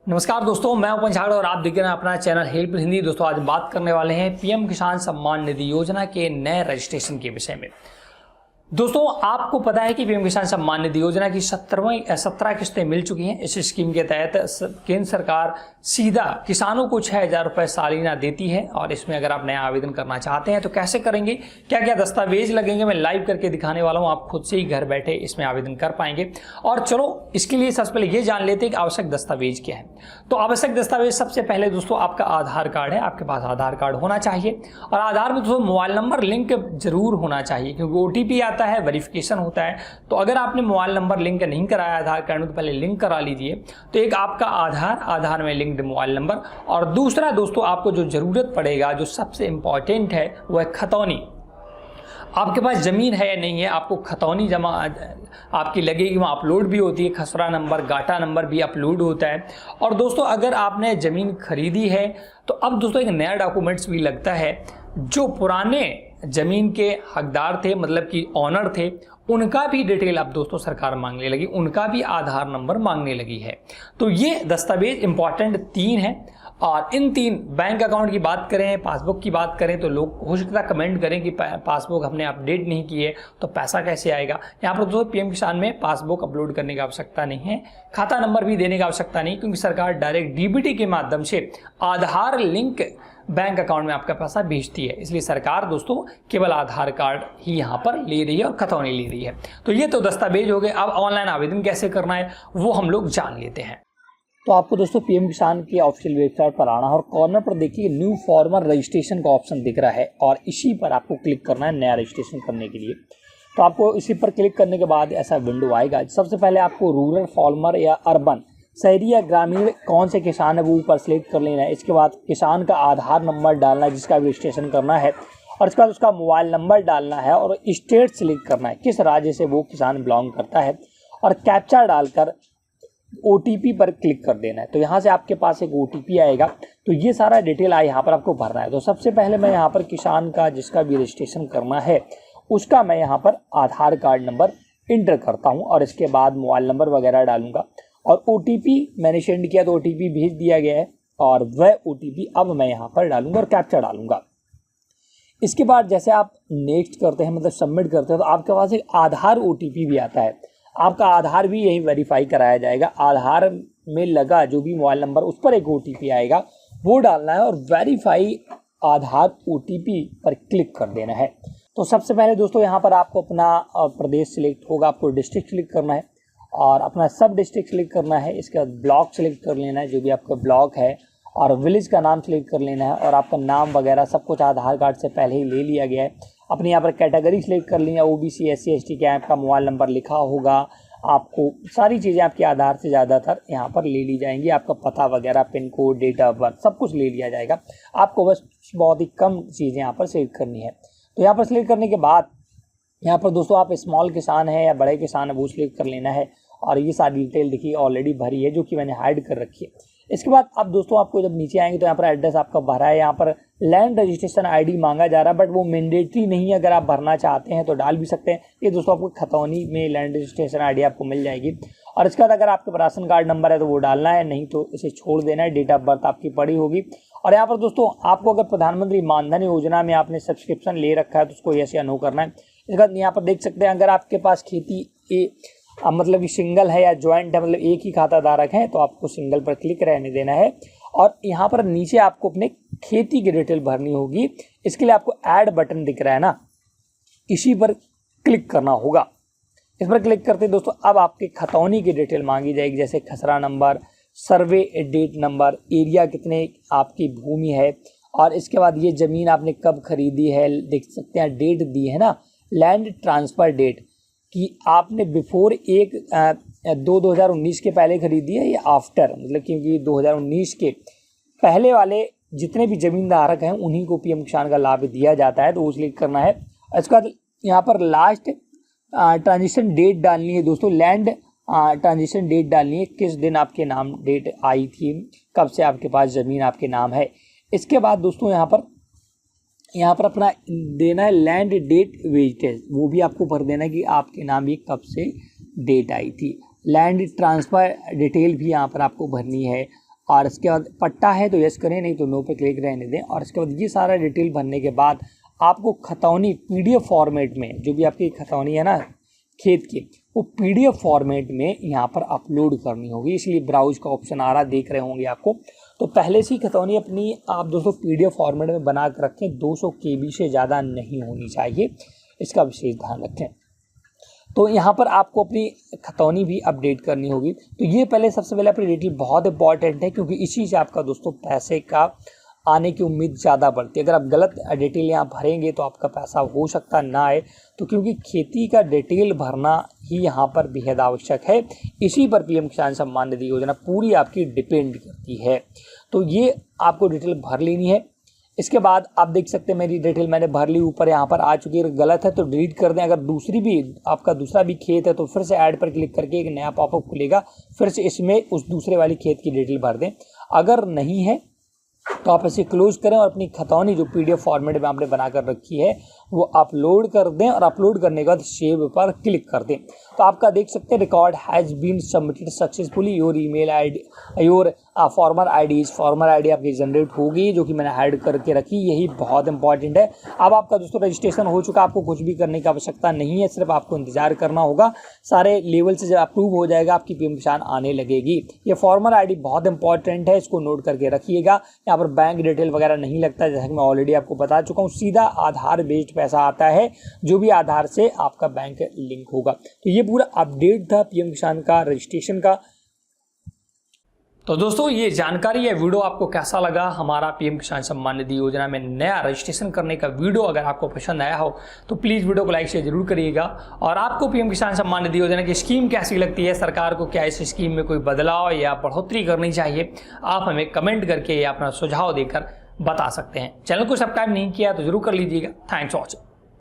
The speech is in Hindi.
नमस्कार दोस्तों, मैं उपन झाड़ और आप देख रहे हैं अपना चैनल हेल्प हिंदी। दोस्तों आज बात करने वाले हैं पीएम किसान सम्मान निधि योजना के नए रजिस्ट्रेशन के विषय में। दोस्तों आपको पता है कि पीएम किसान सम्मान निधि योजना की 17 किस्तें मिल चुकी हैं। इस स्कीम के तहत केंद्र सरकार सीधा किसानों को 6,000 रुपये सालाना देती है। और इसमें अगर आप नया आवेदन करना चाहते हैं तो कैसे करेंगे, क्या क्या दस्तावेज लगेंगे, मैं लाइव करके दिखाने वाला हूं। आप खुद से ही घर बैठे इसमें आवेदन कर पाएंगे। और चलो इसके लिए सबसे पहले ये जान लेते हैं कि आवश्यक दस्तावेज क्या है। तो आवश्यक दस्तावेज सबसे पहले दोस्तों आपका आधार कार्ड है। आपके पास आधार कार्ड होना चाहिए और आधार में दोस्तों मोबाइल नंबर लिंक जरूर होना चाहिए, क्योंकि ओटीपी आता है, वेरिफिकेशन होता है। तो अगर आपने मोबाइल नंबर लिंक नहीं कराया आधार कार्ड में तो पहले लिंक करा लीजिए। तो एक आपका आधार में लिंक्ड मोबाइल नंबर, और दूसरा दोस्तों आपको जो जरूरत पड़ेगा, जो सबसे इंपॉर्टेंट है, वो है खतौनी। आपके पास जमीन है या नहीं है, आपको खतौनी जमा आपकी लगेगी, वहाँ अपलोड भी होती है। खसरा नंबर, गाटा नंबर भी अपलोड होता है। और दोस्तों अगर आपने ज़मीन खरीदी है तो अब दोस्तों एक नया डॉक्यूमेंट्स भी लगता है। जो पुराने ज़मीन के हकदार थे, मतलब कि ऑनर थे, उनका भी डिटेल अब दोस्तों सरकार मांगने लगी, उनका भी आधार नंबर मांगने लगी है। तो ये दस्तावेज इंपॉर्टेंट 3 हैं। और इन 3 बैंक अकाउंट की बात करें, पासबुक की बात करें, तो लोग हो सकता है कमेंट करें कि पासबुक हमने अपडेट नहीं की है तो पैसा कैसे आएगा। यहाँ पर दोस्तों पीएम किसान में पासबुक अपलोड करने की आवश्यकता नहीं है, खाता नंबर भी देने की आवश्यकता नहीं, क्योंकि सरकार डायरेक्ट डीबीटी के माध्यम से आधार लिंक बैंक अकाउंट में आपका पैसा भेजती है। इसलिए सरकार दोस्तों केवल आधार कार्ड ही यहाँ पर ले रही है और खतौनी ले रही है। तो ये तो दस्तावेज हो गए। अब ऑनलाइन आवेदन कैसे करना है वो हम लोग जान लेते हैं। तो आपको दोस्तों पीएम किसान की ऑफिशियल वेबसाइट पर आना है और कॉर्नर पर देखिए न्यू फार्मर रजिस्ट्रेशन का ऑप्शन दिख रहा है और इसी पर आपको क्लिक करना है नया रजिस्ट्रेशन करने के लिए। तो आपको इसी पर क्लिक करने के बाद ऐसा विंडो आएगा। सबसे पहले आपको रूरल फार्मर या अर्बन, शहरी या ग्रामीण कौन से किसान है वो ऊपर सेलेक्ट कर लेना है। इसके बाद किसान का आधार नंबर डालना है जिसका रजिस्ट्रेशन करना है, और इसके बाद उसका मोबाइल नंबर डालना है और स्टेट सेलेक्ट करना है किस राज्य से वो किसान बिलोंग करता है, और कैप्चा डालकर ओटीपी पर क्लिक कर देना है। तो यहाँ से आपके पास एक ओटीपी आएगा। तो ये सारा डिटेल यहाँ पर आपको भरना है। तो सबसे पहले मैं यहाँ पर किसान का जिसका भी रजिस्ट्रेशन करना है उसका मैं यहाँ पर आधार कार्ड नंबर इंटर करता हूँ और इसके बाद मोबाइल नंबर वगैरह डालूंगा और ओटीपी मैंने सेंड किया तो ओटीपी भेज दिया गया है और वह ओटीपी अब मैं यहाँ पर डालूंगा और कैप्चा डालूंगा। इसके बाद जैसे आप नेक्स्ट करते हैं, मतलब सबमिट करते हैं, तो आपके पास एक आधार ओटीपी भी आता है। आपका आधार भी यही वेरीफाई कराया जाएगा। आधार में लगा जो भी मोबाइल नंबर उस पर एक ओटीपी आएगा, वो डालना है और वेरीफाई आधार ओटीपी पर क्लिक कर देना है। तो सबसे पहले दोस्तों यहाँ पर आपको अपना प्रदेश सिलेक्ट होगा, आपको डिस्ट्रिक्ट सिलेक्ट करना है और अपना सब डिस्ट्रिक्ट सिलेक्ट करना है। इसके बाद ब्लॉक सिलेक्ट कर लेना है, जो भी आपका ब्लॉक है, और विलेज का नाम सिलेक्ट कर लेना है और आपका नाम वगैरह सब कुछ आधार कार्ड से पहले ही ले लिया गया है। अपने यहाँ पर कैटेगरी सिलेक्ट कर ली है, ओबीसी, एससी, एसटी के आपका मोबाइल नंबर लिखा होगा। आपको सारी चीज़ें आपके आधार से ज़्यादातर यहाँ पर ले ली जाएंगी। आपका पता वगैरह, pin code, date of birth सब कुछ ले लिया जाएगा। आपको बस बहुत ही कम चीज़ें यहाँ पर सिलेक्ट करनी है। तो यहाँ पर सिलेक्ट करने के बाद यहाँ पर दोस्तों आप स्मॉल किसान है या बड़े किसान है वो सिलेक्ट कर लेना है और ये सारी डिटेल देखिए ऑलरेडी भरी है जो कि मैंने हाइड कर रखी है। इसके बाद अब दोस्तों आपको जब नीचे आएंगे तो यहाँ पर एड्रेस आपका भरा है। यहाँ पर लैंड रजिस्ट्रेशन आईडी मांगा जा रहा है, बट वो मैंडेटरी नहीं है। अगर आप भरना चाहते हैं तो डाल भी सकते हैं। ये दोस्तों आपको खतौनी में लैंड रजिस्ट्रेशन आईडी आपको मिल जाएगी। और इसके बाद अगर आपके पास राशन कार्ड नंबर है तो वो डालना है, नहीं तो इसे छोड़ देना है। डेट ऑफ बर्थ आपकी पड़ी होगी। और यहाँ पर दोस्तों आपको अगर प्रधानमंत्री मानधन योजना में आपने सब्सक्रिप्शन ले रखा है तो उसको यस या नो करना है। इसके बाद यहाँ पर देख सकते हैं अगर आपके पास खेती मतलब कि सिंगल है या ज्वाइंट है, मतलब एक ही खाता धारक है, तो आपको सिंगल पर क्लिक रहने देना है। और यहाँ पर नीचे आपको अपने खेती की डिटेल भरनी होगी। इसके लिए आपको ऐड बटन दिख रहा है ना, इसी पर क्लिक करना होगा। इस पर क्लिक करते दोस्तों अब आपके खतौनी की डिटेल मांगी जाएगी, जैसे खसरा नंबर, सर्वे डेट नंबर, एरिया कितने आपकी भूमि है, और इसके बाद ये ज़मीन आपने कब खरीदी है, देख सकते हैं डेट दी है ना, लैंड ट्रांसफ़र डेट कि आपने बिफोर 1/2/2019 के पहले खरीदी है या आफ्टर, मतलब क्योंकि 2019 के पहले वाले जितने भी ज़मींदारक हैं उन्हीं को पीएम किसान का लाभ दिया जाता है, तो वो सिलेक्ट करना है। इसके बाद यहाँ पर लास्ट ट्रांजिशन डेट डालनी है दोस्तों, लैंड ट्रांजिशन डेट डालनी है, किस दिन आपके नाम डेट आई थी, कब से आपके पास ज़मीन आपके नाम है। इसके बाद दोस्तों यहाँ पर अपना देना है लैंड डेट वेजेज, वो भी आपको भर देना है कि आपके नाम ये कब से डेट आई थी। लैंड ट्रांसफ़र डिटेल भी यहाँ पर आपको भरनी है और इसके बाद पट्टा है तो यस करें, नहीं तो नो पे क्लिक रहने दें। और इसके बाद ये सारा डिटेल भरने के बाद आपको खतौनी PDF फॉर्मेट में, जो भी आपकी खतौनी है ना खेत की, वो PDF फॉर्मेट में यहाँ पर अपलोड करनी होगी। इसलिए ब्राउज का ऑप्शन आ रहा देख रहे होंगे आपको। तो पहले से ही खतौनी अपनी आप दोस्तों PDF फॉर्मेट में बना कर रखें, 200 KB से ज़्यादा नहीं होनी चाहिए, इसका विशेष ध्यान रखें। तो यहाँ पर आपको अपनी खतौनी भी अपडेट करनी होगी। तो ये पहले सबसे पहले अपनी डिटेल बहुत इंपॉर्टेंट है, क्योंकि इसी से आपका दोस्तों पैसे का आने की उम्मीद ज़्यादा बढ़ती है। अगर आप गलत डिटेल यहाँ भरेंगे तो आपका पैसा हो सकता ना आए। तो क्योंकि खेती का डिटेल भरना ही यहाँ पर बेहद आवश्यक है, इसी पर PM किसान सम्मान निधि योजना पूरी आपकी डिपेंड करती है। तो ये आपको डिटेल भर लेनी है। इसके बाद आप देख सकते हैं मेरी डिटेल मैंने भर ली, ऊपर यहाँ पर आ चुकी है। अगर गलत है तो डिलीट कर दें। अगर दूसरी भी आपका दूसरा भी खेत है तो फिर से ऐड पर क्लिक करके एक नया पॉपअप खुलेगा, फिर से इसमें उस दूसरे वाली खेत की डिटेल भर दें। अगर नहीं है तो आप इसे क्लोज करें और अपनी खतौनी जो PDF फॉर्मेट में आपने बना कर रखी है वो अपलोड कर दें, और अपलोड करने के बाद सेव पर क्लिक कर दें। तो आपका देख सकते हैं record has been submitted successfully, your email ID, your former ID आपकी जनरेट होगी, जो कि मैंने ऐड करके रखी। यही बहुत इंपॉर्टेंट है। अब आपका दोस्तों रजिस्ट्रेशन हो चुका, आपको कुछ भी करने की आवश्यकता नहीं है, सिर्फ आपको इंतजार करना होगा। सारे लेवल से जब अप्रूव हो जाएगा आपकी PM किसान आने लगेगी। ये फॉर्मर ID बहुत इंपॉर्टेंट है, इसको नोट करके रखिएगा। यहाँ पर बैंक डिटेल वगैरह नहीं लगता, जैसा कि मैं ऑलरेडी आपको बता चुका हूँ। सीधा आधार बेस्ड पैसा आता है, जो भी आधार से आपका बैंक लिंक होगा। तो ये पूरा अपडेट था PM किसान का रजिस्ट्रेशन का। तो दोस्तों ये जानकारी या वीडियो आपको कैसा लगा? हमारा PM किसान सम्मान निधि योजना में नया रजिस्ट्रेशन करने का वीडियो अगर आपको पसंद आया हो तो प्लीज़ वीडियो को लाइक शेयर जरूर करिएगा। और आपको PM किसान सम्मान निधि योजना की स्कीम कैसी लगती है, सरकार को क्या इस स्कीम में कोई बदलाव या बढ़ोतरी करनी चाहिए, आप हमें कमेंट करके या अपना सुझाव देकर बता सकते हैं। चैनल को सब्सक्राइब नहीं किया तो जरूर कर लीजिएगा। Thanks for watching.